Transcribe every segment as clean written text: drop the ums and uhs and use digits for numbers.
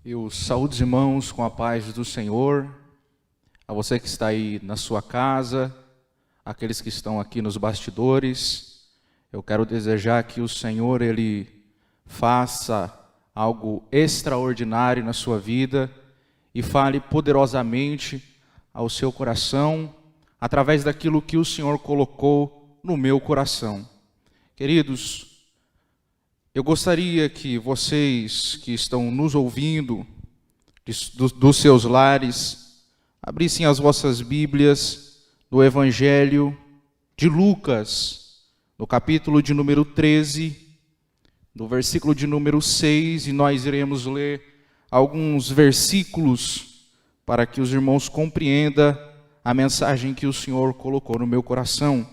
Eu saúdo os irmãos com a paz do Senhor, a você que está aí na sua casa, aqueles que estão aqui nos bastidores. Eu quero desejar que o Senhor, Ele faça algo extraordinário na sua vida e fale poderosamente ao seu coração, através daquilo que o Senhor colocou no meu coração. Queridos, eu gostaria que vocês que estão nos ouvindo, dos seus lares, abrissem as vossas Bíblias no Evangelho de Lucas, no capítulo de número 13, no versículo de número 6, e nós iremos ler alguns versículos para que os irmãos compreendam a mensagem que o Senhor colocou no meu coração.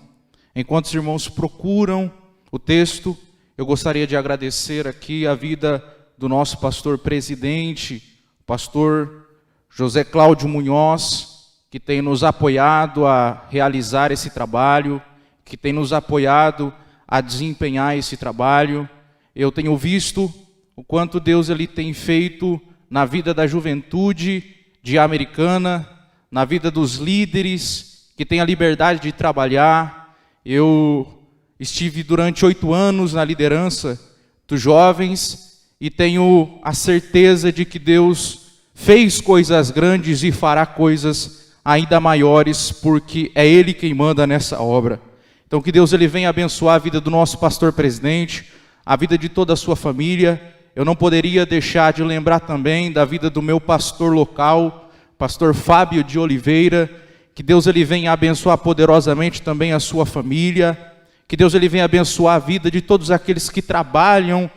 Enquanto os irmãos procuram o texto, eu gostaria de agradecer aqui a vida do nosso pastor presidente, pastor José Cláudio Munhoz, que tem nos apoiado a realizar esse trabalho, que tem nos apoiado a desempenhar esse trabalho. Eu tenho visto o quanto Deus ele tem feito na vida da juventude de Americana, na vida dos líderes que têm a liberdade de trabalhar. Eu estive durante 8 anos na liderança dos jovens e tenho a certeza de que Deus fez coisas grandes e fará coisas ainda maiores, porque é Ele quem manda nessa obra. Então que Deus ele venha abençoar a vida do nosso pastor presidente, a vida de toda a sua família. Eu não poderia deixar de lembrar também da vida do meu pastor local, pastor Fábio de Oliveira. Que Deus ele venha abençoar poderosamente também a sua família. Que Deus ele venha abençoar a vida de todos aqueles que trabalham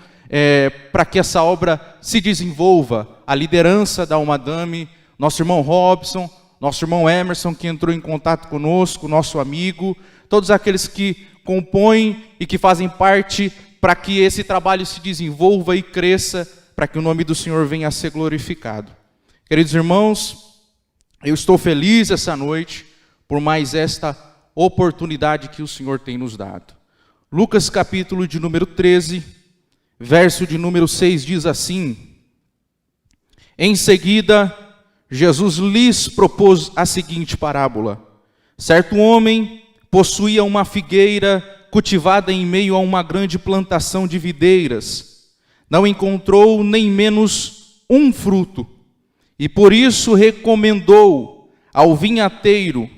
para que essa obra se desenvolva. A liderança da Almadame, nosso irmão Robson, nosso irmão Emerson, que entrou em contato conosco, nosso amigo, todos aqueles que compõem e que fazem parte para que esse trabalho se desenvolva e cresça, para que o nome do Senhor venha a ser glorificado. Queridos irmãos, eu estou feliz essa noite por mais esta oportunidade que o Senhor tem nos dado. Lucas capítulo de número 13, verso de número 6 diz assim: Em seguida, Jesus lhes propôs a seguinte parábola. Certo homem possuía uma figueira cultivada em meio a uma grande plantação de videiras. Não encontrou nem menos um fruto, e por isso recomendou ao vinhateiro: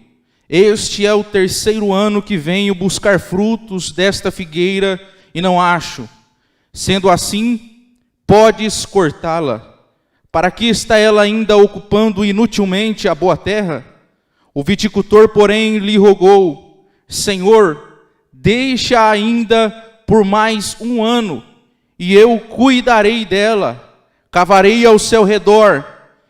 Este é o 3º ano que venho buscar frutos desta figueira e não acho. Sendo assim, podes cortá-la. Para que está ela ainda ocupando inutilmente a boa terra? O viticultor, porém, lhe rogou: Senhor, deixa ainda por mais 1 ano, e eu cuidarei dela. Cavarei ao seu redor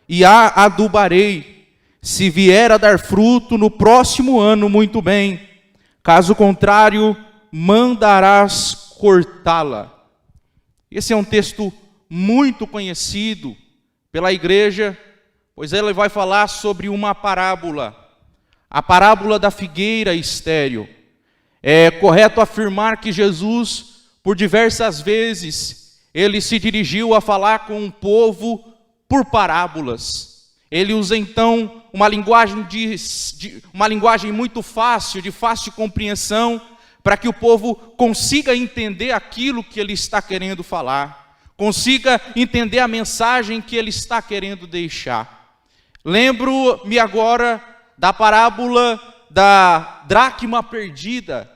e a adubarei. Se vier a dar fruto no próximo ano, muito bem. Caso contrário, mandarás cortá-la. Esse é um texto muito conhecido pela igreja, pois ele vai falar sobre uma parábola. A parábola da figueira estéril. É correto afirmar que Jesus, por diversas vezes, ele se dirigiu a falar com o povo por parábolas. Ele usa então uma linguagem muito fácil, de fácil compreensão, para que o povo consiga entender aquilo que ele está querendo falar, consiga entender a mensagem que ele está querendo deixar. Lembro-me agora da parábola da dracma perdida.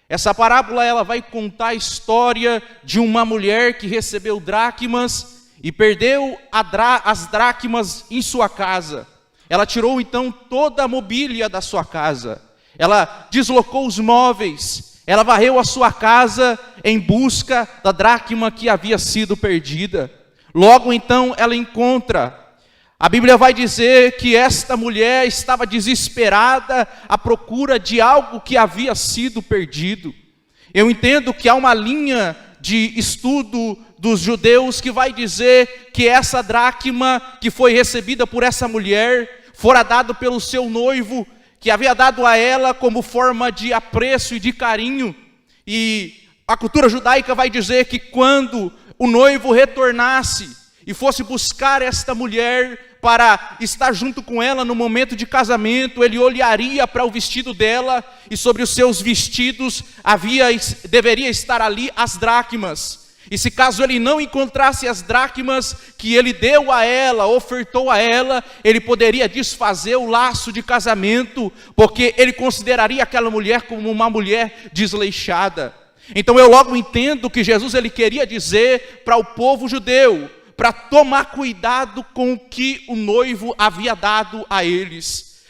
Essa parábola ela vai contar a história de uma mulher que recebeu dracmas e perdeu as dracmas em sua casa. Ela tirou então toda a mobília da sua casa. Ela deslocou os móveis. Ela varreu a sua casa em busca da dracma que havia sido perdida. Logo então ela encontra. A Bíblia vai dizer que esta mulher estava desesperada à procura de algo que havia sido perdido. Eu entendo que há uma linha de estudo dos judeus que vai dizer que essa dracma que foi recebida por essa mulher fora dado pelo seu noivo, que havia dado a ela como forma de apreço e de carinho. E a cultura judaica vai dizer que quando o noivo retornasse, e fosse buscar esta mulher para estar junto com ela no momento de casamento, ele olharia para o vestido dela, e sobre os seus vestidos deveria estar ali as dracmas. E se caso ele não encontrasse as dracmas que ele deu a ela, ofertou a ela, ele poderia desfazer o laço de casamento, porque ele consideraria aquela mulher como uma mulher desleixada. Então eu logo entendo que Jesus ele queria dizer para o povo judeu, para tomar cuidado com o que o noivo havia dado a eles.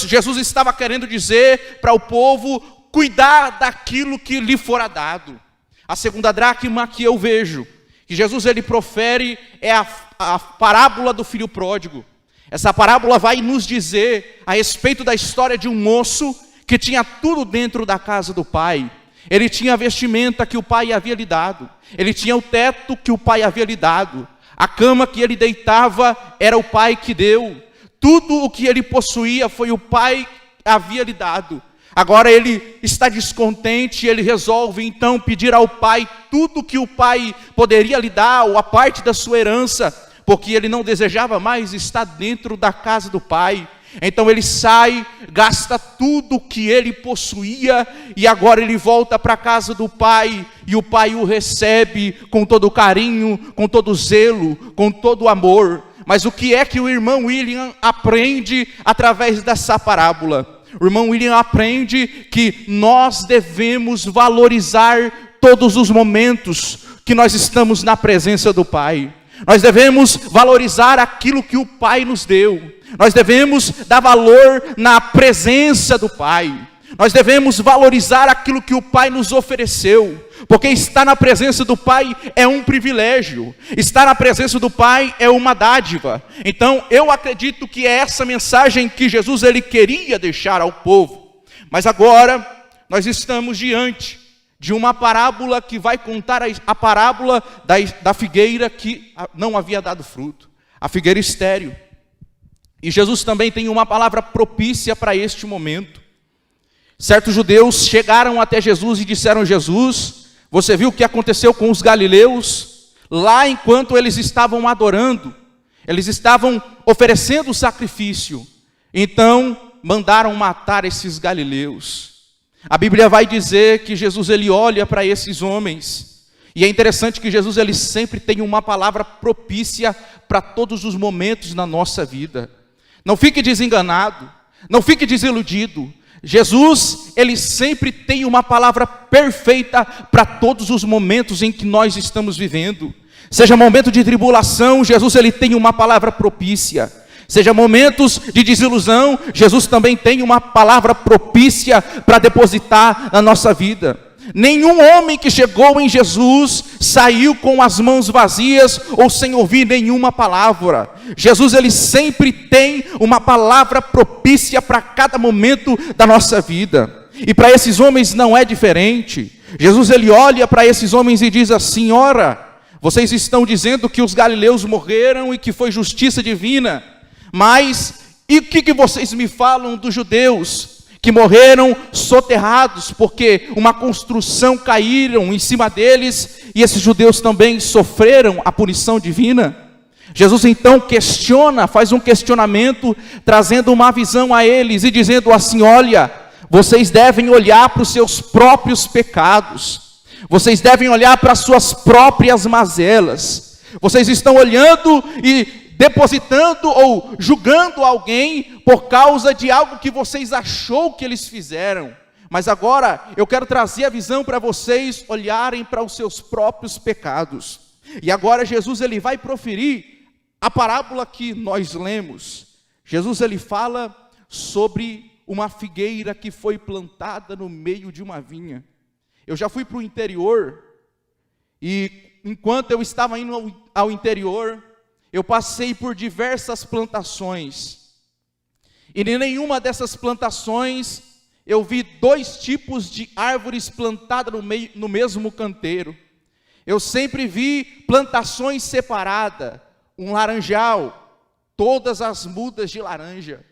Jesus estava querendo dizer para o povo cuidar daquilo que lhe fora dado. A segunda dracma que eu vejo, que Jesus ele profere, é a parábola do filho pródigo. Essa parábola vai nos dizer a respeito da história de um moço que tinha tudo dentro da casa do pai. Ele tinha a vestimenta que o pai havia lhe dado, ele tinha o teto que o pai havia lhe dado, a cama que ele deitava era o pai que deu, tudo o que ele possuía foi o pai que havia lhe dado. Agora ele está descontente, ele resolve então pedir ao pai tudo que o pai poderia lhe dar, ou a parte da sua herança, porque ele não desejava mais estar dentro da casa do pai. Então ele sai, gasta tudo que ele possuía, e agora ele volta para a casa do pai, e o pai o recebe com todo carinho, com todo zelo, com todo amor. Mas o que é que o irmão William aprende através dessa parábola? O irmão William aprende que nós devemos valorizar todos os momentos que nós estamos na presença do Pai. Nós devemos valorizar aquilo que o Pai nos deu. Nós devemos dar valor na presença do Pai. Nós devemos valorizar aquilo que o Pai nos ofereceu, porque estar na presença do Pai é um privilégio, estar na presença do Pai é uma dádiva. Então eu acredito que é essa mensagem que Jesus ele queria deixar ao povo. Mas agora nós estamos diante de uma parábola que vai contar a parábola da figueira que não havia dado fruto, a figueira estéril. E Jesus também tem uma palavra propícia para este momento. Certos judeus chegaram até Jesus e disseram: Jesus, você viu o que aconteceu com os galileus? Lá enquanto eles estavam adorando, eles estavam oferecendo o sacrifício, então mandaram matar esses galileus. A Bíblia vai dizer que Jesus ele olha para esses homens, e é interessante que Jesus ele sempre tem uma palavra propícia para todos os momentos na nossa vida. Não fique desenganado, não fique desiludido. Jesus, ele sempre tem uma palavra perfeita para todos os momentos em que nós estamos vivendo. Seja momento de tribulação, Jesus ele tem uma palavra propícia. Seja momentos de desilusão, Jesus também tem uma palavra propícia para depositar na nossa vida. Nenhum homem que chegou em Jesus saiu com as mãos vazias ou sem ouvir nenhuma palavra. Jesus ele sempre tem uma palavra propícia para cada momento da nossa vida. E para esses homens não é diferente. Jesus ele olha para esses homens e diz assim: ora, vocês estão dizendo que os galileus morreram e que foi justiça divina, mas e o que vocês me falam dos judeus que morreram soterrados, porque uma construção caíram em cima deles, e esses judeus também sofreram a punição divina? Jesus então questiona, faz um questionamento, trazendo uma visão a eles, e dizendo assim: olha, vocês devem olhar para os seus próprios pecados, vocês devem olhar para as suas próprias mazelas, vocês estão olhando e depositando ou julgando alguém por causa de algo que vocês achou que eles fizeram. Mas agora eu quero trazer a visão para vocês olharem para os seus próprios pecados. E agora Jesus ele vai proferir a parábola que nós lemos. Jesus ele fala sobre uma figueira que foi plantada no meio de uma vinha. Eu já fui para o interior, e enquanto eu estava indo ao interior, eu passei por diversas plantações, e em nenhuma dessas plantações eu vi dois tipos de árvores plantadas no mesmo canteiro. Eu sempre vi plantações separadas, um laranjal, todas as mudas de laranja,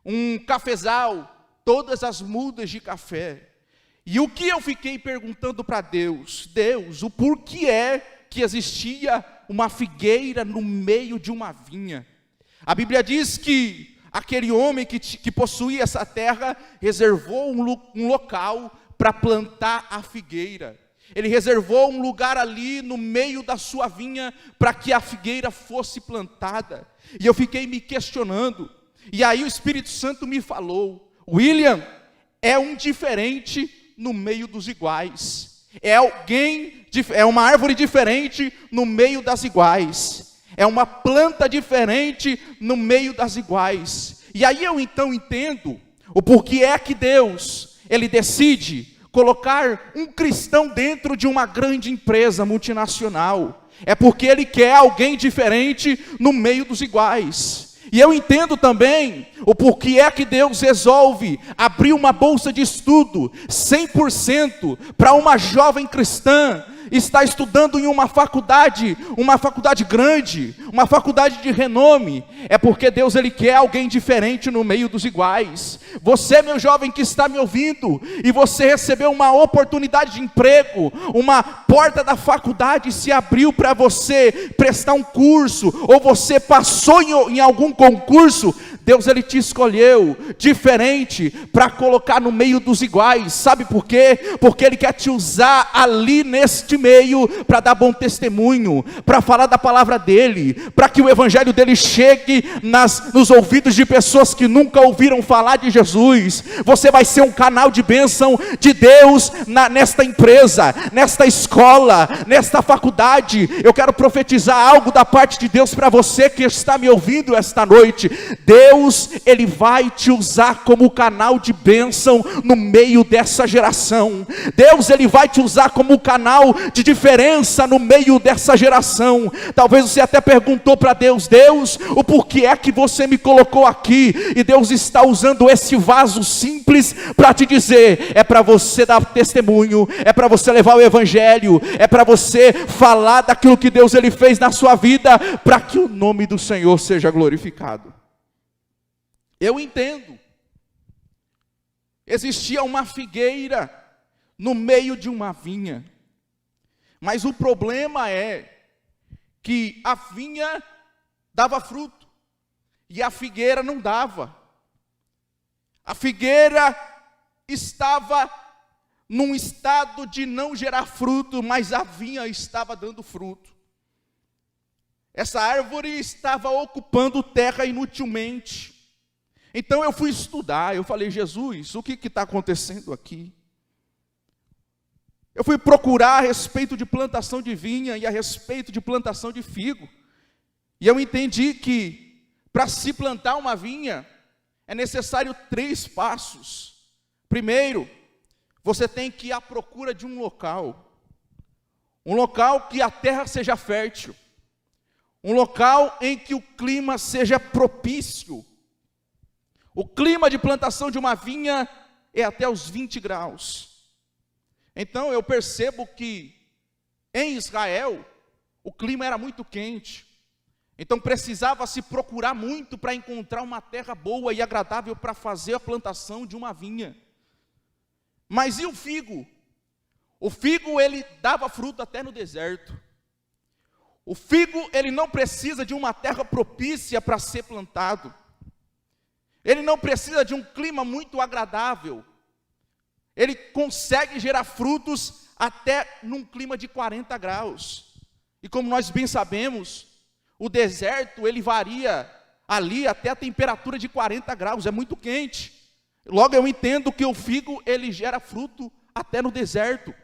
um cafezal, todas as mudas de café. E o que eu fiquei perguntando para Deus, o porquê é que existia uma figueira no meio de uma vinha. A Bíblia diz que aquele homem que possuía essa terra reservou um local para plantar a figueira. Ele reservou um lugar ali no meio da sua vinha para que a figueira fosse plantada. E eu fiquei me questionando. E aí o Espírito Santo me falou: William, é um diferente no meio dos iguais. É uma árvore diferente no meio das iguais. É uma planta diferente no meio das iguais. E aí eu então entendo o porquê é que Deus, Ele decide colocar um cristão dentro de uma grande empresa multinacional. É porque Ele quer alguém diferente no meio dos iguais. E eu entendo também o porquê é que Deus resolve abrir uma bolsa de estudo 100% para uma jovem cristã está estudando em uma faculdade grande, uma faculdade de renome. É porque Deus, Ele quer alguém diferente no meio dos iguais. Você, meu jovem que está me ouvindo, e você recebeu uma oportunidade de emprego, uma porta da faculdade se abriu para você prestar um curso, ou você passou em algum concurso, Deus, Ele te escolheu diferente para colocar no meio dos iguais. Sabe por quê? Porque Ele quer te usar ali neste meio para dar bom testemunho, para falar da palavra dEle, para que o evangelho dEle chegue nos ouvidos de pessoas que nunca ouviram falar de Jesus. Você vai ser um canal de bênção de Deus nesta empresa, nesta escola, nesta faculdade. Eu quero profetizar algo da parte de Deus para você que está me ouvindo esta noite. Deus, Ele vai te usar como canal de bênção no meio dessa geração. Deus, Ele vai te usar como canal de diferença no meio dessa geração. Talvez você até perguntou para Deus: Deus, o porquê é que você me colocou aqui? E Deus está usando esse vaso simples para te dizer: é para você dar testemunho, é para você levar o evangelho, é para você falar daquilo que Deus, Ele fez na sua vida, para que o nome do Senhor seja glorificado. Eu entendo. Existia uma figueira no meio de uma vinha. Mas o problema é que a vinha dava fruto e a figueira não dava. A figueira estava num estado de não gerar fruto, mas a vinha estava dando fruto. Essa árvore estava ocupando terra inutilmente. Então eu fui estudar, eu falei: Jesus, o que está acontecendo aqui? Eu fui procurar a respeito de plantação de vinha e a respeito de plantação de figo. E eu entendi que para se plantar uma vinha é necessário 3 passos. Primeiro, você tem que ir à procura de um local que a terra seja fértil, um local em que o clima seja propício. O clima de plantação de uma vinha é até os 20 graus. Então eu percebo que em Israel o clima era muito quente. Então precisava se procurar muito para encontrar uma terra boa e agradável para fazer a plantação de uma vinha. Mas e o figo? O figo, ele dava fruto até no deserto. O figo, ele não precisa de uma terra propícia para ser plantado. Ele não precisa de um clima muito agradável. Ele consegue gerar frutos até num clima de 40 graus. E como nós bem sabemos, o deserto, ele varia ali até a temperatura de 40 graus, é muito quente. Logo eu entendo que o figo, ele gera fruto até no deserto.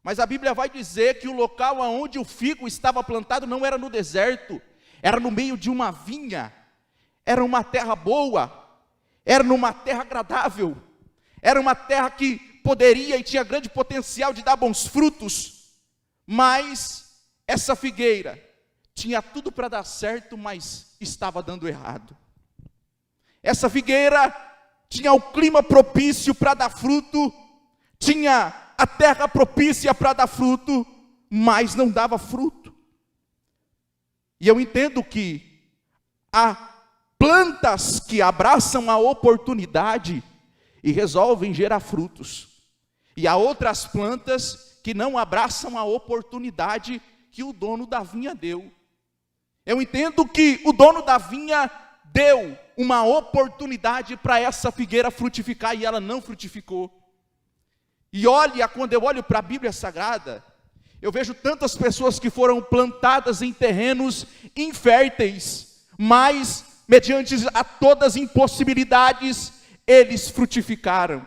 Mas a Bíblia vai dizer que o local onde o figo estava plantado não era no deserto, era no meio de uma vinha. Era uma terra boa, era numa terra agradável, era uma terra que poderia e tinha grande potencial de dar bons frutos. Mas essa figueira tinha tudo para dar certo, mas estava dando errado. Essa figueira tinha o clima propício para dar fruto, tinha a terra propícia para dar fruto, mas não dava fruto. E eu entendo que há plantas que abraçam a oportunidade e resolvem gerar frutos. E há outras plantas que não abraçam a oportunidade que o dono da vinha deu. Eu entendo que o dono da vinha deu uma oportunidade para essa figueira frutificar e ela não frutificou. E olha, quando eu olho para a Bíblia Sagrada, eu vejo tantas pessoas que foram plantadas em terrenos inférteis, mas mediante a todas as impossibilidades, eles frutificaram.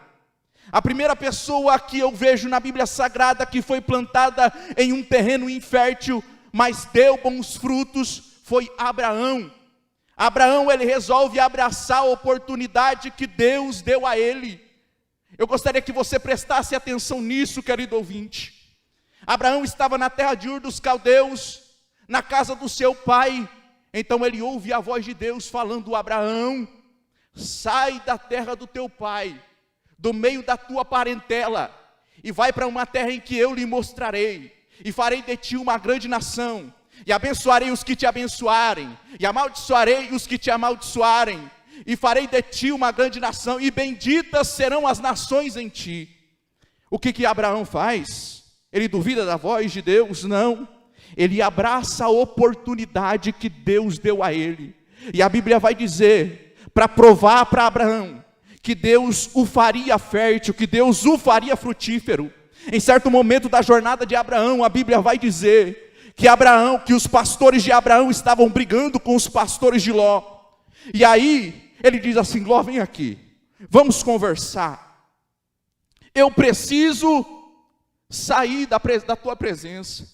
A primeira pessoa que eu vejo na Bíblia Sagrada que foi plantada em um terreno infértil, mas deu bons frutos, foi Abraão. Abraão, ele resolve abraçar a oportunidade que Deus deu a ele. Eu gostaria que você prestasse atenção nisso, querido ouvinte. Abraão estava na terra de Ur dos Caldeus, na casa do seu pai. Então ele ouve a voz de Deus falando: Abraão, sai da terra do teu pai, do meio da tua parentela, e vai para uma terra em que eu lhe mostrarei, e farei de ti uma grande nação, e abençoarei os que te abençoarem, e amaldiçoarei os que te amaldiçoarem, e farei de ti uma grande nação, e benditas serão as nações em ti. O que Abraão faz? Ele duvida da voz de Deus? Não. Ele abraça a oportunidade que Deus deu a ele. E a Bíblia vai dizer, para provar para Abraão, que Deus o faria fértil, que Deus o faria frutífero. Em certo momento da jornada de Abraão, a Bíblia vai dizer que os pastores de Abraão estavam brigando com os pastores de Ló. E aí, ele diz assim: Ló, vem aqui, vamos conversar. Eu preciso sair da tua presença.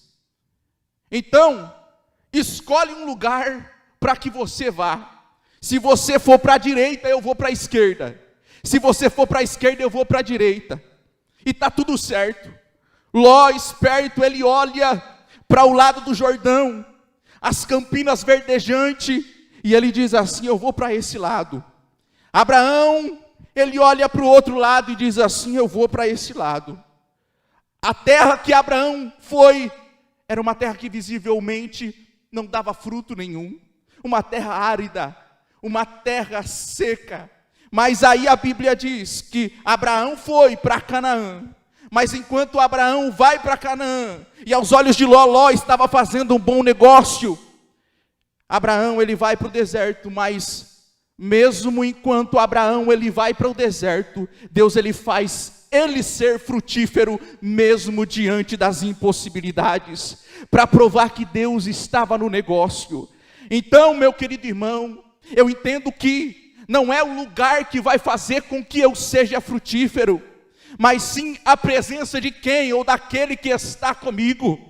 Então, escolhe um lugar para que você vá. Se você for para a direita, eu vou para a esquerda. Se você for para a esquerda, eu vou para a direita. E está tudo certo. Ló, esperto, ele olha para o lado do Jordão, as campinas verdejantes, e ele diz assim: eu vou para esse lado. Abraão, ele olha para o outro lado e diz assim: eu vou para esse lado. A terra que Abraão foi, era uma terra que visivelmente não dava fruto nenhum, uma terra árida, uma terra seca. Mas aí a Bíblia diz que Abraão foi para Canaã. Mas enquanto Abraão vai para Canaã, e aos olhos de Ló estava fazendo um bom negócio, Abraão, ele vai para o deserto. Mas mesmo enquanto Abraão ele vai para o deserto, Deus ele faz ele ser frutífero, mesmo diante das impossibilidades, para provar que Deus estava no negócio. Então, meu querido irmão, eu entendo que não é o lugar que vai fazer com que eu seja frutífero, mas sim a presença de quem, ou daquele que está comigo.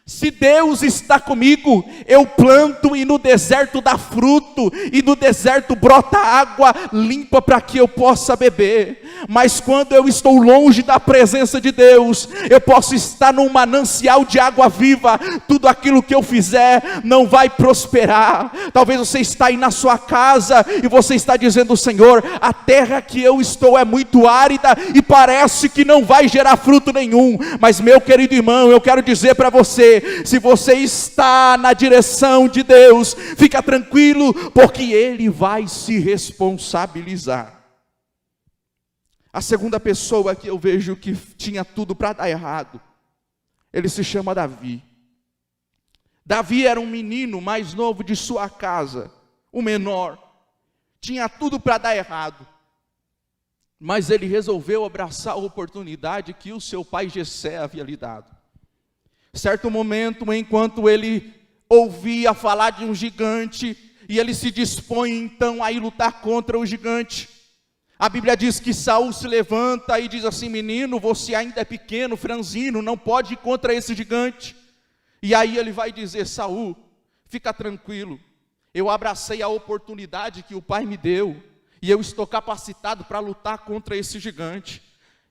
Se Deus está comigo, eu planto e no deserto dá fruto, e no deserto brota água limpa para que eu possa beber. Mas quando eu estou longe da presença de Deus, eu posso estar num manancial de água viva, tudo aquilo que eu fizer não vai prosperar. Talvez você está aí na sua casa e você está dizendo: Senhor, a terra que eu estou é muito árida e parece que não vai gerar fruto nenhum. Mas meu querido irmão, eu quero dizer para você, se você está na direção de Deus, fica tranquilo, porque Ele vai se responsabilizar. A segunda pessoa que eu vejo que tinha tudo para dar errado, ele se chama Davi. Davi era um menino mais novo de sua casa, o menor, tinha tudo para dar errado, mas ele resolveu abraçar a oportunidade que o seu pai Jessé havia lhe dado. Certo momento, enquanto ele ouvia falar de um gigante, e ele se dispõe então a ir lutar contra o gigante, a Bíblia diz que Saul se levanta e diz assim: menino, você ainda é pequeno, franzino, não pode ir contra esse gigante. E aí ele vai dizer: Saul, fica tranquilo, eu abracei a oportunidade que o pai me deu, e eu estou capacitado para lutar contra esse gigante.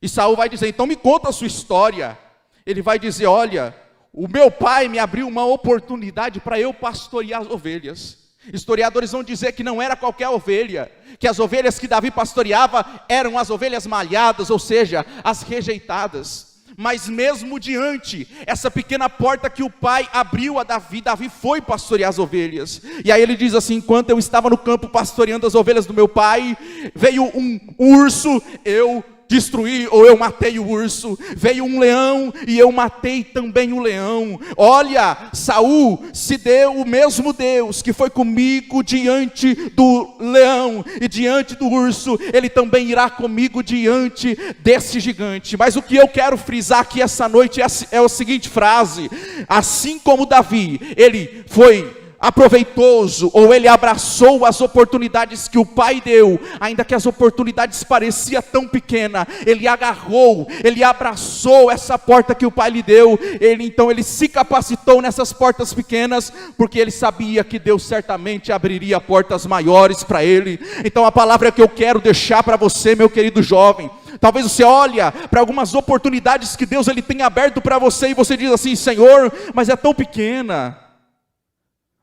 E Saul vai dizer: então me conta a sua história. Ele vai dizer: olha, o meu pai me abriu uma oportunidade para eu pastorear as ovelhas. Historiadores vão dizer que não era qualquer ovelha, que as ovelhas que Davi pastoreava eram as ovelhas malhadas, ou seja, as rejeitadas. Mas mesmo diante essa pequena porta que o pai abriu a Davi, Davi foi pastorear as ovelhas. E aí ele diz assim: enquanto eu estava no campo pastoreando as ovelhas do meu pai, veio um urso, eu destruir, ou eu matei o urso. Veio um leão e eu matei também o leão. Olha, Saul se deu o mesmo Deus que foi comigo diante do leão e diante do urso, ele também irá comigo diante desse gigante. Mas o que eu quero frisar aqui essa noite é a seguinte frase: assim como Davi, ele foi aproveitoso, ou ele abraçou as oportunidades que o pai deu, ainda que as oportunidades pareciam tão pequenas, ele agarrou, ele abraçou essa porta que o pai lhe deu. Então ele se capacitou nessas portas pequenas, porque ele sabia que Deus certamente abriria portas maiores para ele. Então a palavra que eu quero deixar para você, meu querido jovem, talvez você olha para algumas oportunidades que Deus ele tem aberto para você, e você diz assim: Senhor, mas é tão pequena,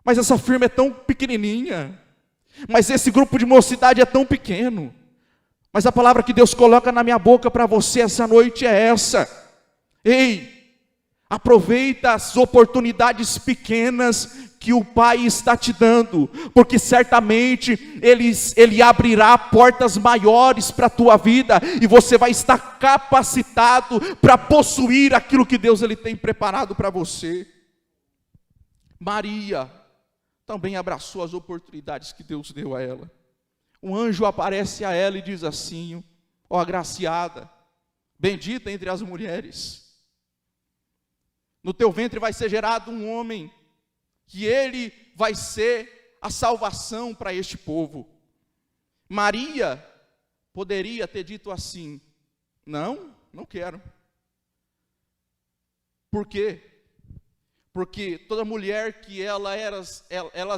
mas essa firma é tão pequenininha, mas esse grupo de mocidade é tão pequeno. Mas a palavra que Deus coloca na minha boca para você essa noite é essa: ei, aproveita as oportunidades pequenas que o Pai está te dando, porque certamente Ele abrirá portas maiores para a tua vida, e você vai estar capacitado para possuir aquilo que Deus ele tem preparado para você. Maria também abraçou as oportunidades que Deus deu a ela. Um anjo aparece a ela e diz assim: ó agraciada, bendita entre as mulheres, no teu ventre vai ser gerado um homem, que ele vai ser a salvação para este povo. Maria poderia ter dito assim: não quero. Por quê? Porque toda mulher que elas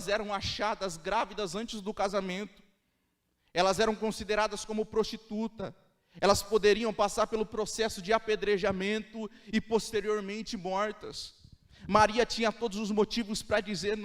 eram achadas grávidas antes do casamento, elas eram consideradas como prostituta, elas poderiam passar pelo processo de apedrejamento e posteriormente mortas. Maria tinha todos os motivos para dizer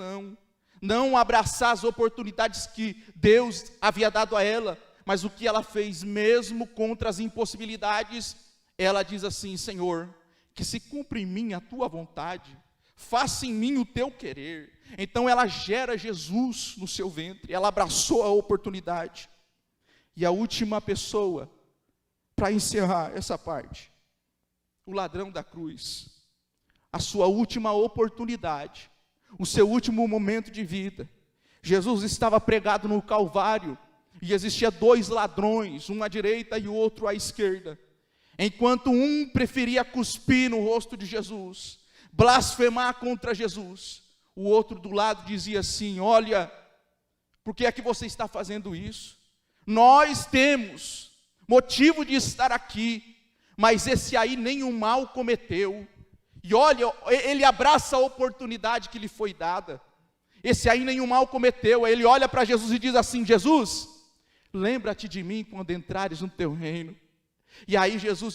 não abraçar as oportunidades que Deus havia dado a ela. Mas o que ela fez, mesmo contra as impossibilidades, ela diz assim: Senhor, que se cumpra em mim a tua vontade, faça em mim o teu querer. Então ela gera Jesus no seu ventre, ela abraçou a oportunidade. E a última pessoa, para encerrar essa parte, o ladrão da cruz, a sua última oportunidade, o seu último momento de vida. Jesus estava pregado no Calvário, e existia dois ladrões, um à direita e o outro à esquerda. Enquanto um preferia cuspir no rosto de Jesus, blasfemar contra Jesus, o outro do lado dizia assim: olha, por que é que você está fazendo isso? Nós temos motivo de estar aqui, mas esse aí nenhum mal cometeu. E olha, ele abraça a oportunidade que lhe foi dada. Esse aí nenhum mal cometeu. Ele olha para Jesus e diz assim: Jesus, lembra-te de mim quando entrares no teu reino. E aí Jesus,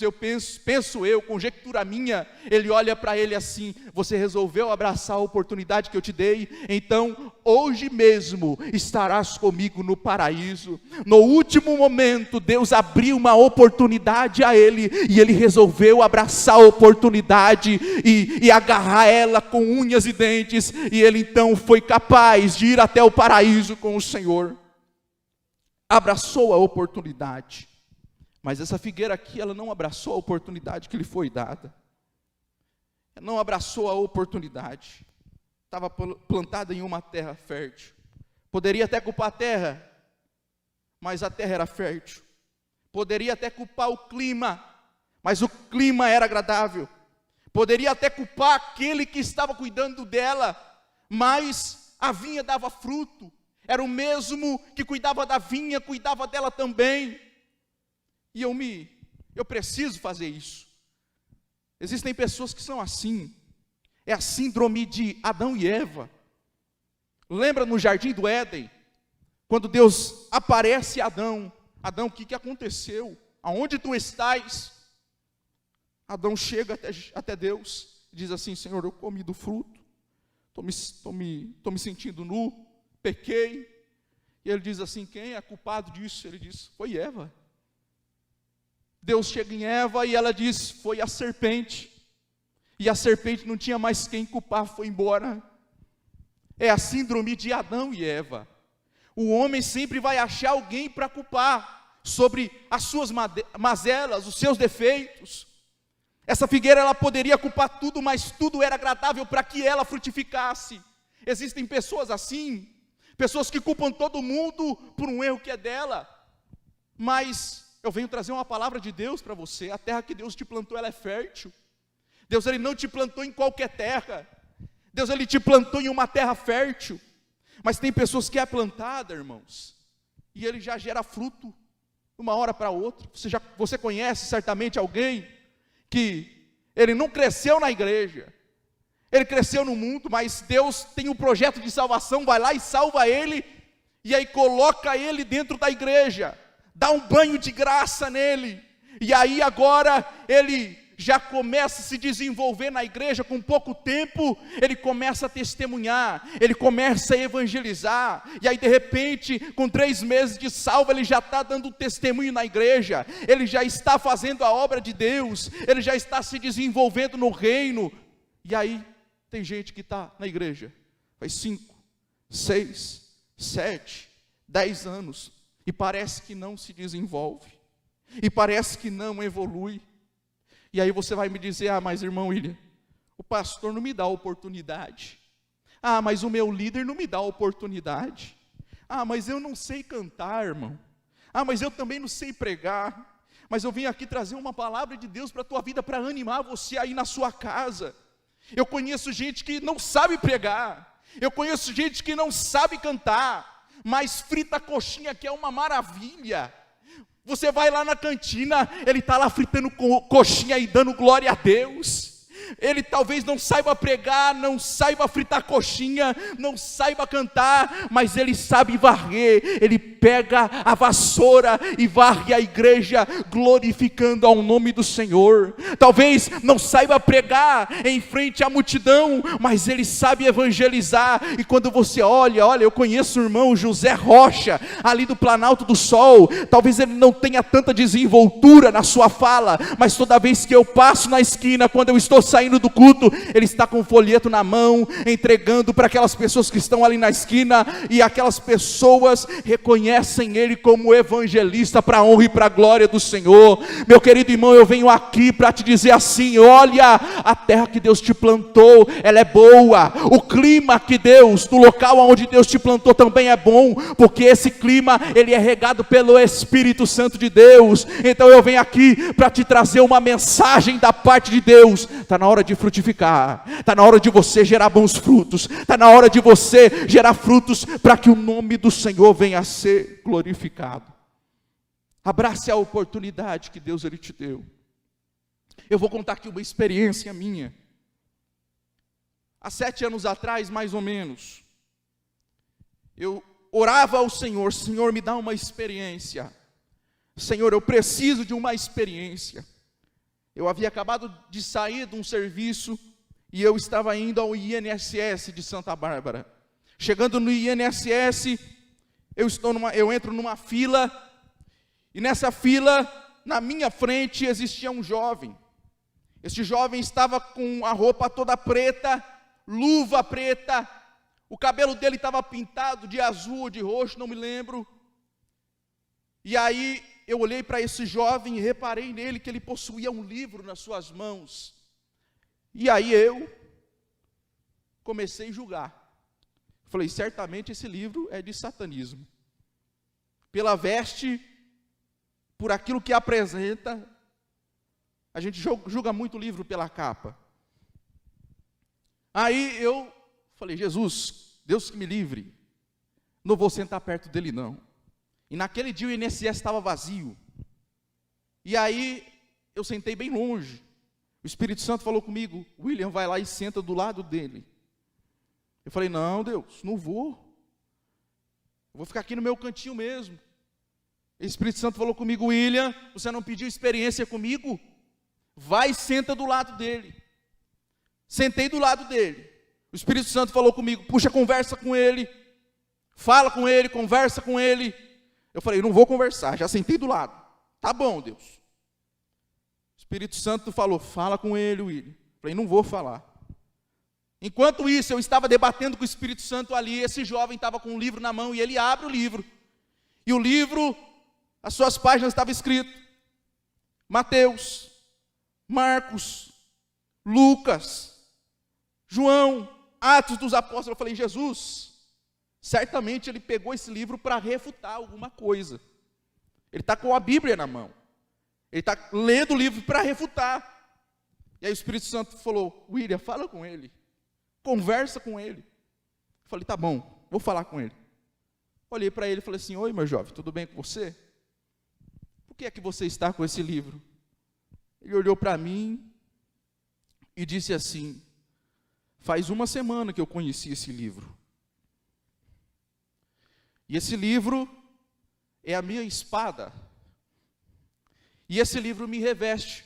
conjectura minha, ele olha para ele assim: você resolveu abraçar a oportunidade que eu te dei, então hoje mesmo estarás comigo no paraíso. No último momento, Deus abriu uma oportunidade a ele, e ele resolveu abraçar a oportunidade e agarrar ela com unhas e dentes, e ele então foi capaz de ir até o paraíso com o Senhor. Abraçou a oportunidade. Mas essa figueira aqui, ela não abraçou a oportunidade que lhe foi dada. Ela não abraçou a oportunidade. Estava plantada em uma terra fértil. Poderia até culpar a terra, mas a terra era fértil. Poderia até culpar o clima, mas o clima era agradável. Poderia até culpar aquele que estava cuidando dela, mas a vinha dava fruto. Era o mesmo que cuidava da vinha, cuidava dela também. E eu preciso fazer isso. Existem pessoas que são assim. É a síndrome de Adão e Eva. Lembra no jardim do Éden, quando Deus aparece a Adão: Adão, o que aconteceu? Aonde tu estás? Adão chega até Deus e diz assim: Senhor, eu comi do fruto, estou me sentindo nu, pequei. E ele diz assim: quem é culpado disso? Ele diz: foi Eva. Deus chega em Eva e ela diz: foi a serpente. E a serpente não tinha mais quem culpar, foi embora. É a síndrome de Adão e Eva. O homem sempre vai achar alguém para culpar. sobre as suas mazelas, os seus defeitos. Essa figueira, ela poderia culpar tudo, mas tudo era agradável para que ela frutificasse. Existem pessoas assim, pessoas que culpam todo mundo por um erro que é dela. Mas eu venho trazer uma palavra de Deus para você. A terra que Deus te plantou, ela é fértil. Deus, Ele não te plantou em qualquer terra. Deus, Ele te plantou em uma terra fértil. Mas tem pessoas que é plantada, irmãos, e ele já gera fruto de uma hora para outra. Você conhece certamente alguém que ele não cresceu na igreja, ele cresceu no mundo, mas Deus tem um projeto de salvação, vai lá e salva ele, e aí coloca ele dentro da igreja, dá um banho de graça nele, e aí agora ele já começa a se desenvolver na igreja. Com pouco tempo, ele começa a testemunhar, ele começa a evangelizar, e aí de repente, com 3 meses de salvo, ele já está dando testemunho na igreja, ele já está fazendo a obra de Deus, ele já está se desenvolvendo no reino. E aí, tem gente que está na igreja, faz 5, 6, 7, 10 anos, e parece que não se desenvolve, e parece que não evolui. E aí você vai me dizer: mas irmão William, o pastor não me dá oportunidade. Mas o meu líder não me dá oportunidade. Mas eu não sei cantar, irmão. Mas eu também não sei pregar. Mas eu vim aqui trazer uma palavra de Deus para a tua vida, para animar você aí na sua casa. Eu conheço gente que não sabe pregar. Eu conheço gente que não sabe cantar, mas frita coxinha, que é uma maravilha. Você vai lá na cantina, ele está lá fritando coxinha e dando glória a Deus. Ele talvez não saiba pregar, não saiba fritar coxinha, não saiba cantar, mas ele sabe varrer. Ele pega a vassoura e varre a igreja, glorificando ao nome do Senhor. Talvez não saiba pregar em frente à multidão, mas ele sabe evangelizar. E quando você olha, eu conheço o irmão José Rocha, ali do Planalto do Sol. Talvez ele não tenha tanta desenvoltura na sua fala, mas toda vez que eu passo na esquina, quando eu estou saindo do culto, ele está com um folheto na mão, entregando para aquelas pessoas que estão ali na esquina, e aquelas pessoas reconhecem ele como evangelista, para a honra e para a glória do Senhor. Meu querido irmão, eu venho aqui para te dizer assim: olha, a terra que Deus te plantou, ela é boa. O clima que Deus, do local onde Deus te plantou também é bom, porque esse clima, ele é regado pelo Espírito Santo de Deus. Então eu venho aqui para te trazer uma mensagem da parte de Deus. Está na hora de frutificar, está na hora de você gerar bons frutos, está na hora de você gerar frutos para que o nome do Senhor venha a ser glorificado. Abrace a oportunidade que Deus ele te deu. Eu vou contar aqui uma experiência minha. Há 7 anos atrás, mais ou menos, eu orava ao Senhor: Senhor, me dá uma experiência. Senhor, eu preciso de uma experiência. Eu havia acabado de sair de um serviço e eu estava indo ao INSS de Santa Bárbara. Chegando no INSS, eu entro numa fila, e nessa fila, na minha frente, existia um jovem. Este jovem estava com a roupa toda preta, luva preta, o cabelo dele estava pintado de azul ou de roxo, não me lembro. E aí eu olhei para esse jovem e reparei nele que ele possuía um livro nas suas mãos. E aí eu comecei a julgar. Falei: certamente esse livro é de satanismo. Pela veste, por aquilo que apresenta, a gente julga muito livro pela capa. Aí eu falei: Jesus, Deus que me livre, não vou sentar perto dele não. E naquele dia o INSS estava vazio. E aí eu sentei bem longe. O Espírito Santo falou comigo: William, vai lá e senta do lado dele. Eu falei: não, Deus, não vou. Eu vou ficar aqui no meu cantinho mesmo. O Espírito Santo falou comigo: William, você não pediu experiência comigo? Vai e senta do lado dele. Sentei do lado dele. O Espírito Santo falou comigo: puxa, conversa com ele. Fala com ele, conversa com ele. Eu falei: não vou conversar, já sentei do lado. Tá bom, Deus. O Espírito Santo falou: fala com ele, William. Eu falei: não vou falar. Enquanto isso, eu estava debatendo com o Espírito Santo ali. Esse jovem estava com um livro na mão e ele abre o livro. E o livro as suas páginas estava escrito Mateus, Marcos, Lucas, João, Atos dos Apóstolos. Eu falei, Jesus, certamente ele pegou esse livro para refutar alguma coisa. Ele está com a Bíblia na mão. Ele está lendo o livro para refutar. E aí o Espírito Santo falou, William, fala com ele. Conversa com ele. Eu falei, tá bom, vou falar com ele. Olhei para ele e falei assim, oi, meu jovem, tudo bem com você? Por que é que você está com esse livro? Ele olhou para mim e disse assim, faz uma semana que eu conheci esse livro. E esse livro é a minha espada. E esse livro me reveste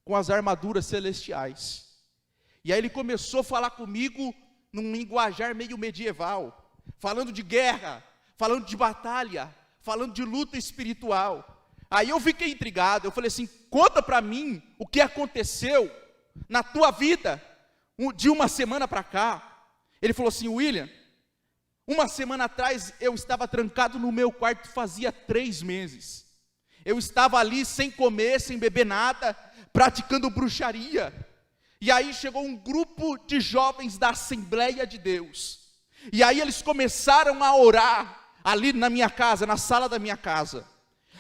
com as armaduras celestiais. E aí ele começou a falar comigo num linguajar meio medieval, falando de guerra, falando de batalha, falando de luta espiritual. Aí eu fiquei intrigado, eu falei assim, conta para mim o que aconteceu na tua vida de uma semana para cá. Ele falou assim, William, uma semana atrás eu estava trancado no meu quarto fazia 3 meses. Eu estava ali sem comer, sem beber nada, praticando bruxaria. E aí chegou um grupo de jovens da Assembleia de Deus. E aí eles começaram a orar ali na minha casa, na sala da minha casa.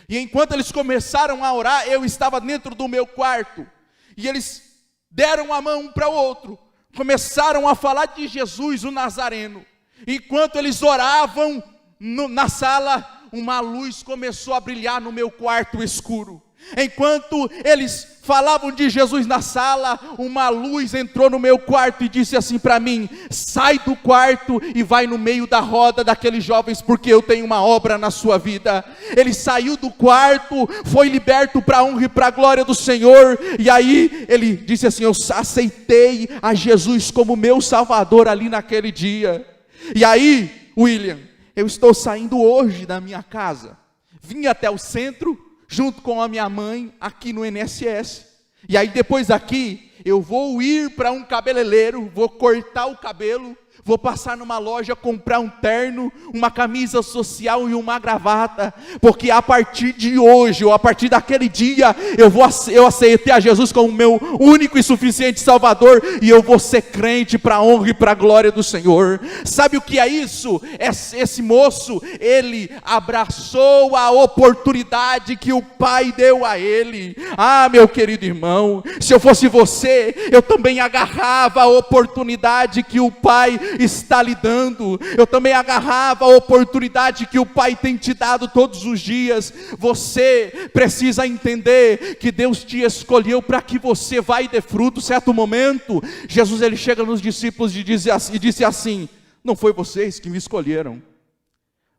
E enquanto eles começaram a orar, eu estava dentro do meu quarto. E eles deram a mão um para o outro. Começaram a falar de Jesus, o Nazareno. Enquanto eles oravam na sala, uma luz começou a brilhar no meu quarto escuro. Enquanto eles falavam de Jesus na sala, uma luz entrou no meu quarto e disse assim para mim, sai do quarto e vai no meio da roda daqueles jovens, porque eu tenho uma obra na sua vida. Ele saiu do quarto, foi liberto para a honra e para a glória do Senhor, e aí ele disse assim, eu aceitei a Jesus como meu Salvador ali naquele dia. E aí, William, eu estou saindo hoje da minha casa, vim até o centro, junto com a minha mãe, aqui no INSS, e aí depois daqui, eu vou ir para um cabeleireiro, vou cortar o cabelo, vou passar numa loja, comprar um terno, uma camisa social e uma gravata, porque a partir de hoje, ou a partir daquele dia, eu aceitei a Jesus como meu único e suficiente Salvador, e eu vou ser crente para a honra e para a glória do Senhor. Sabe o que é isso? Esse moço, ele abraçou a oportunidade que o Pai deu a ele. Ah, meu querido irmão, se eu fosse você, eu também agarrava a oportunidade que o Pai está lhe dando. Eu também agarrava a oportunidade que o Pai tem te dado todos os dias. Você precisa entender que Deus te escolheu para que você vá e dê fruto. Certo momento, Jesus ele chega nos discípulos e disse assim, não foi vocês que me escolheram,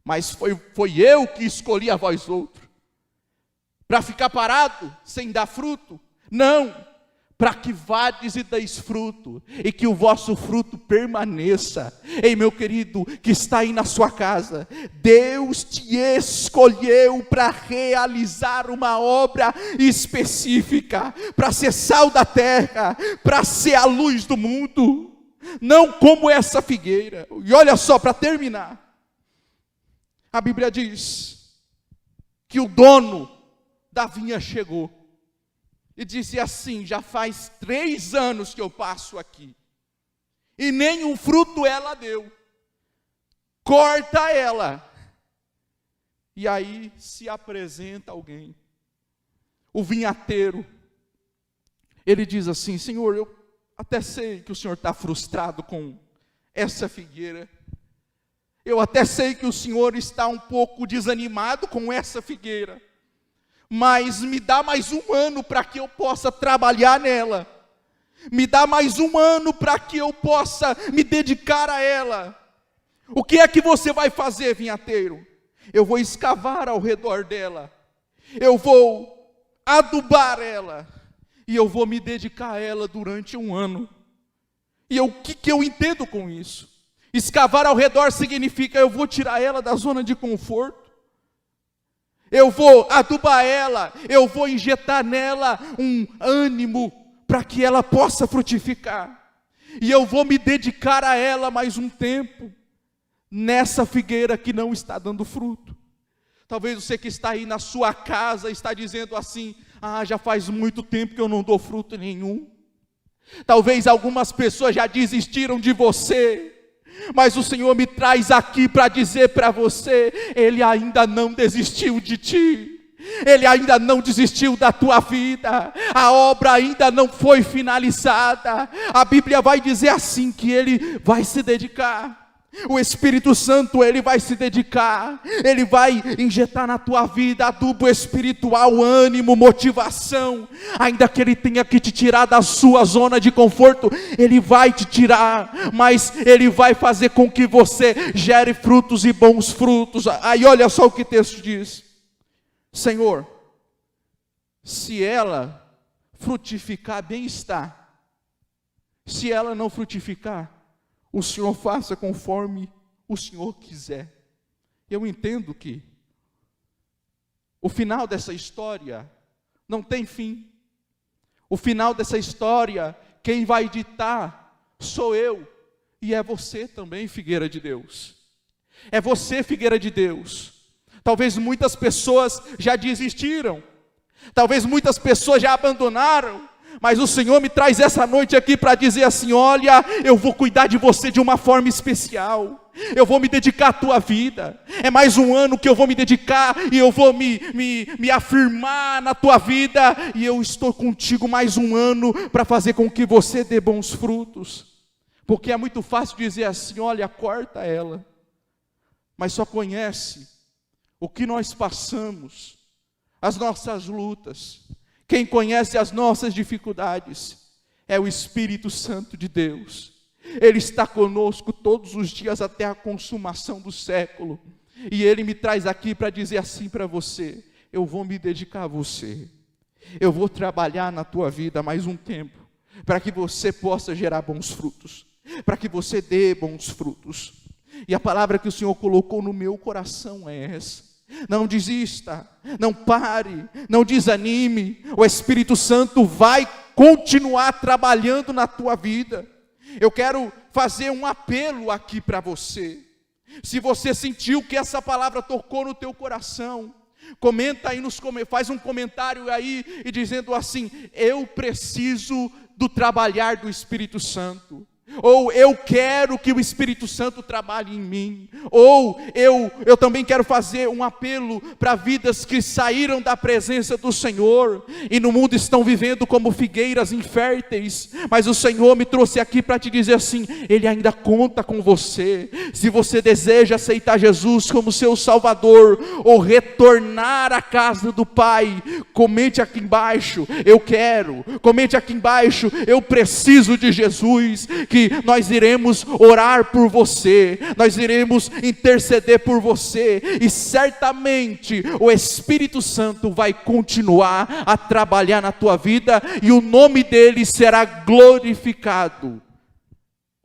mas foi eu que escolhi a vós outros, para ficar parado, sem dar fruto? Não, para que vades e deis fruto, e que o vosso fruto permaneça. Ei, meu querido, que está aí na sua casa, Deus te escolheu para realizar uma obra específica, para ser sal da terra, para ser a luz do mundo, não como essa figueira. E olha só, para terminar, a Bíblia diz que o dono da vinha chegou e disse assim, já faz 3 anos que eu passo aqui, e nenhum fruto ela deu, corta ela. E aí se apresenta alguém, o vinhateiro, ele diz assim, Senhor, eu até sei que o Senhor está frustrado com essa figueira, eu até sei que o Senhor está um pouco desanimado com essa figueira, mas me dá mais 1 ano para que eu possa trabalhar nela, me dá mais 1 ano para que eu possa me dedicar a ela. O que é que você vai fazer, vinhateiro? Eu vou escavar ao redor dela, eu vou adubar ela, e eu vou me dedicar a ela durante 1 ano. E o que eu entendo com isso? Escavar ao redor significa eu vou tirar ela da zona de conforto, eu vou adubar ela, eu vou injetar nela um ânimo para que ela possa frutificar, e eu vou me dedicar a ela mais um tempo, nessa figueira que não está dando fruto. Talvez você que está aí na sua casa está dizendo assim: já faz muito tempo que eu não dou fruto nenhum. Talvez algumas pessoas já desistiram de você, mas o Senhor me traz aqui para dizer para você: Ele ainda não desistiu de ti. Ele ainda não desistiu da tua vida, a obra ainda não foi finalizada. A Bíblia vai dizer assim, que Ele vai se dedicar. O Espírito Santo, Ele vai se dedicar, Ele vai injetar na tua vida adubo espiritual, ânimo, motivação. Ainda que Ele tenha que te tirar da sua zona de conforto, Ele vai te tirar, mas Ele vai fazer com que você gere frutos e bons frutos. Aí olha só o que o texto diz: Senhor, se ela frutificar, bem está. Se ela não frutificar, o Senhor faça conforme o Senhor quiser. Eu entendo que o final dessa história não tem fim. O final dessa história, quem vai ditar sou eu, e é você também, figueira de Deus. É você, figueira de Deus. Talvez muitas pessoas já desistiram, talvez muitas pessoas já abandonaram, mas o Senhor me traz essa noite aqui para dizer assim: olha, eu vou cuidar de você de uma forma especial, eu vou me dedicar à tua vida. É mais um ano que eu vou me dedicar, e eu vou me afirmar na tua vida, e eu estou contigo mais um ano para fazer com que você dê bons frutos. Porque é muito fácil dizer assim: olha, corta ela, mas só conhece o que nós passamos, as nossas lutas. Quem conhece as nossas dificuldades é o Espírito Santo de Deus. Ele está conosco todos os dias até a consumação do século. E Ele me traz aqui para dizer assim para você: eu vou me dedicar a você. Eu vou trabalhar na tua vida mais um tempo, para que você possa gerar bons frutos, para que você dê bons frutos. E a palavra que o Senhor colocou no meu coração é essa: não desista, não pare, não desanime. O Espírito Santo vai continuar trabalhando na tua vida. Eu quero fazer um apelo aqui para você. Se você sentiu que essa palavra tocou no teu coração, comenta aí faz um comentário aí e dizendo assim: eu preciso do trabalhar do Espírito Santo. Ou eu quero que o Espírito Santo trabalhe em mim. Ou eu também quero fazer um apelo para vidas que saíram da presença do Senhor e no mundo estão vivendo como figueiras inférteis, mas o Senhor me trouxe aqui para te dizer assim: Ele ainda conta com você. Se você deseja aceitar Jesus como seu Salvador, ou retornar à casa do Pai, comente aqui embaixo: eu quero. Comente aqui embaixo: eu preciso de Jesus. Que nós iremos orar por você, nós iremos interceder por você, e certamente o Espírito Santo vai continuar a trabalhar na tua vida, e o nome dele será glorificado.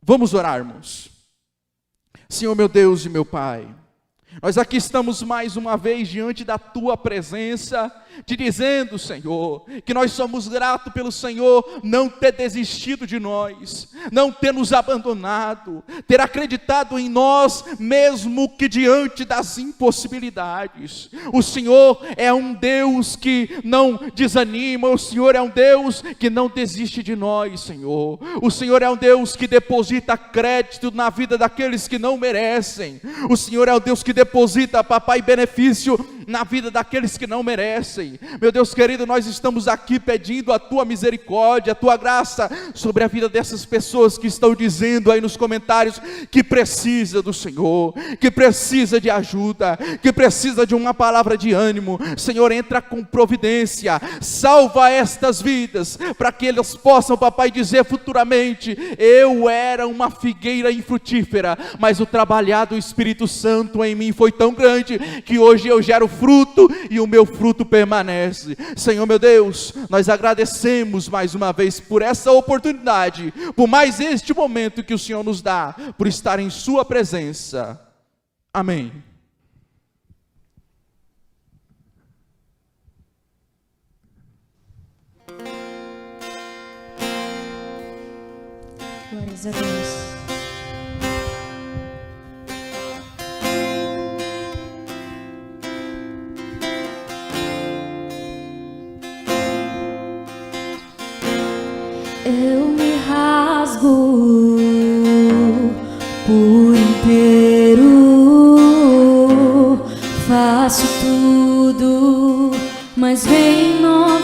Vamos orar, irmãos. Senhor meu Deus e meu Pai, nós aqui estamos mais uma vez diante da tua presença, te dizendo, Senhor, que nós somos gratos pelo Senhor não ter desistido de nós, não ter nos abandonado, ter acreditado em nós, mesmo que diante das impossibilidades. O Senhor é um Deus que não desanima, o Senhor é um Deus que não desiste de nós, Senhor. O Senhor é um Deus que deposita crédito na vida daqueles que não merecem. O Senhor é um Deus que deposita, papai, benefício na vida daqueles que não merecem. Meu Deus querido, nós estamos aqui pedindo a tua misericórdia, a tua graça sobre a vida dessas pessoas que estão dizendo aí nos comentários que precisa do Senhor, que precisa de ajuda, que precisa de uma palavra de ânimo. Senhor, entra com providência, salva estas vidas, para que elas possam, papai, dizer futuramente: eu era uma figueira infrutífera, mas o trabalhar do Espírito Santo em mim foi tão grande, que hoje eu gero fruto, e o meu fruto permanece. Senhor meu Deus, nós agradecemos mais uma vez por essa oportunidade, por mais este momento que o Senhor nos dá, por estar em sua presença. Amém. Glórias a Deus. Eu me rasgo por inteiro, faço tudo, mas vem novamente.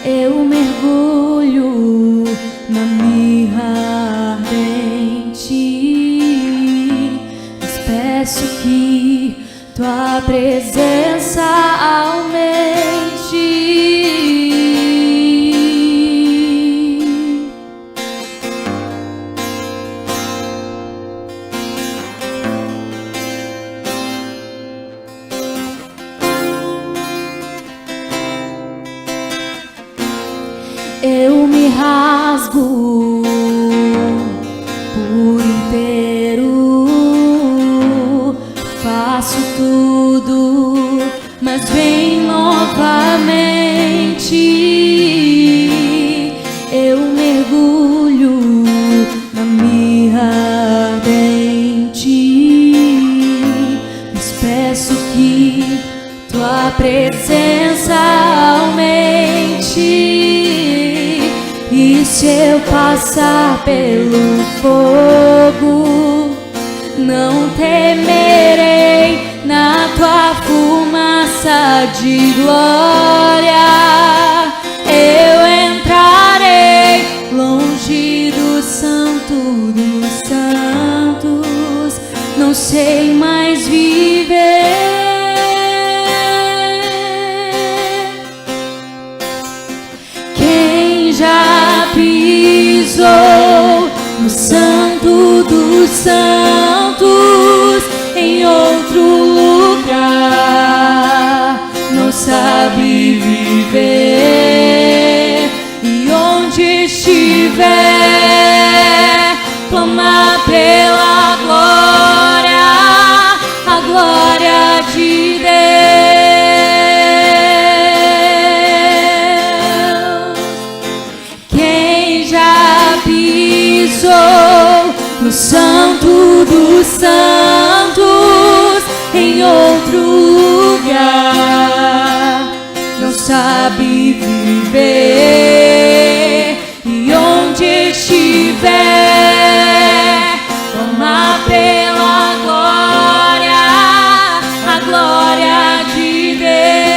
Eu mergulho na mirra ardente, mas peço que tua presença aumente. Eu me rasgo por inteiro, faço tudo, mas vem novamente. Eu mergulho na mirra ardente, mas peço que tua presença aumente. E se eu passar pelo fogo, não temerei, na tua fumaça de glória eu entrarei longe do santo dos santos, não sei mais viver. Quem já pisou no santo dos santos, em outro lugar, não sabe viver. E onde estiver, clama pela glória, a glória de Deus. Quem já pisou no santo dos santos, em outro lugar, não sabe viver. E onde estiver, clama pela glória, a glória de Deus.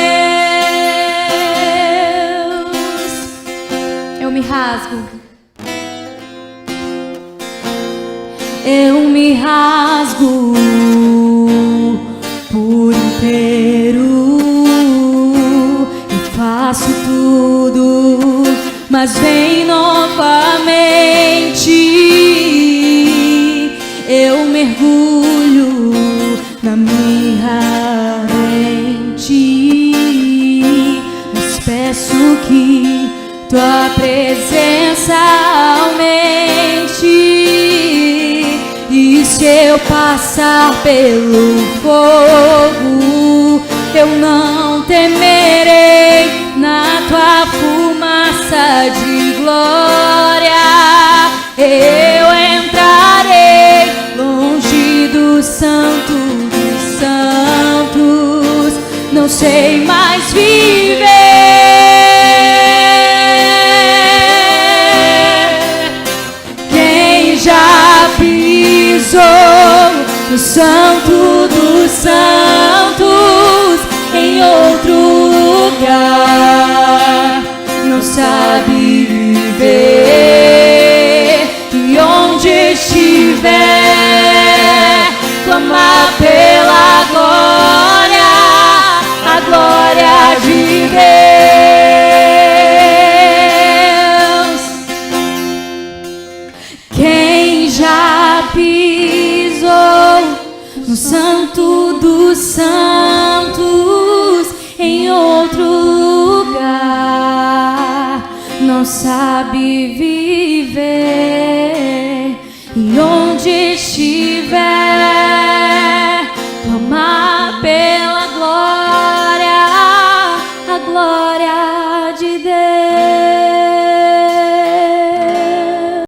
Eu me rasgo. Eu me rasgo por inteiro e faço tudo, mas vem novamente. Eu mergulho na mirra ardente, mas peço que tua presença aumente. E se eu passar pelo fogo, eu não temerei, na tua fumaça de glória eu entrarei longe do santo dos santos, não sei mais viver. Quem já pisou no santo dos santos, em outro lugar, não sabe viver. E onde estiver, clama pela glória, a glória de Deus. Quem já pisou no santo dos santos, em outro lugar, não sabe viver. E onde estiver,